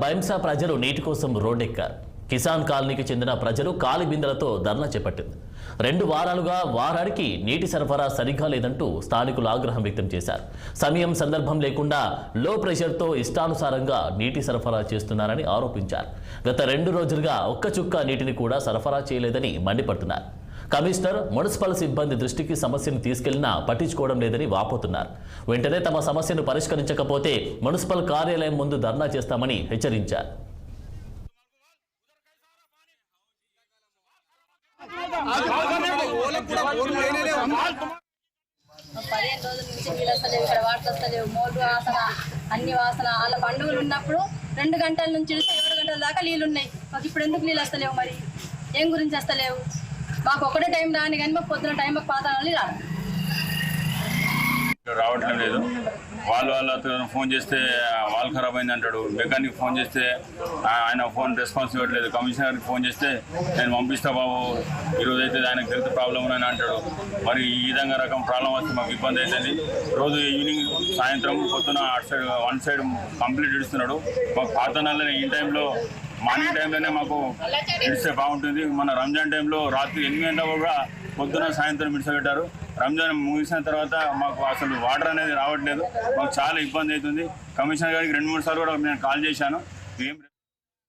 బైంసా ప్రజలు నీటి కోసం రోడ్డెక్కారు. కిసాన్ కాలనీకి చెందిన ప్రజలు కాలి బిందెలతో ధర్నా చేపట్టింది. 2 వారాలుగా వారానికి నీటి సరఫరా సరిగ్గా లేదంటూ స్థానికులు ఆగ్రహం వ్యక్తం చేశారు. సమయం సందర్భం లేకుండా లో ప్రెషర్తో ఇష్టానుసారంగా నీటి సరఫరా చేస్తున్నారని ఆరోపించారు. గత 2 రోజులుగా ఒక్క చుక్క నీటిని కూడా సరఫరా చేయలేదని మండిపడుతున్నారు. కమిషనర్ మున్సిపల్ సిబ్బంది దృష్టికి సమస్యను తీసుకెళ్లినా పట్టించుకోవడం లేదని వాపోతున్నారు. వెంటనే తమ సమస్యను పరిష్కరించకపోతే మున్సిపల్ కార్యాలయం ముందు ధర్నా చేస్తామని హెచ్చరించారు. 15 రోజుల నుంచి నీళ్ళు వస్తలేవు, ఇక్కడ వాటర్ వస్తలేవు, మోటార్ వాసన, అన్ని వాసన. వాళ్ళ పండుగలు ఉన్నప్పుడు 2 గంటల నుంచి 7 గంటల దాకా నీళ్ళు ఉన్నాయి. మాకు ఇప్పుడు ఎందుకు నీళ్ళు వస్తలేవు? మరి ఏం గురించి వస్తలేవు? మాకు ఒకటే టైం రాని కానీ మాకు పొద్దున టైం మాకు పాతాలని రావట్లేదు లేదు. వాళ్ళతో ఫోన్ చేస్తే వాళ్ళు ఖరాబ్ అయింది అంటాడు. మెకానిక్ ఫోన్ చేస్తే ఆయన ఫోన్ రెస్పాన్స్ ఇవ్వట్లేదు. కమిషనర్కి ఫోన్ చేస్తే నేను పంపిస్తా బాబు, ఈరోజు అయితే ఆయనకు హెల్త్ ప్రాబ్లం అని అంటాడు. మరి ఈ విధంగా రకం ప్రాబ్లం వస్తే మాకు ఇబ్బంది అవుతుంది. రోజు ఈవినింగ్ సాయంత్రం పొద్దున అటు సైడ్ 1 సైడ్ కంప్లీట్ ఇడుస్తున్నాడు. మాకు పాత నెలని ఈ టైంలో మార్నింగ్ టైంలోనే మాకు ఇడిస్తే బాగుంటుంది. మన రంజాన్ టైంలో రాత్రి 8 గంటల కూడా పొద్దున సాయంత్రం ఇడిచిపెట్టారు. రంజాన్ ముగిసిన తర్వాత మాకు అసలు వాటర్ అనేది రావట్లేదు. మాకు చాలా ఇబ్బంది అవుతుంది. కమిషనర్ గారికి 2-3 సార్లు కూడా నేను కాల్ చేశాను.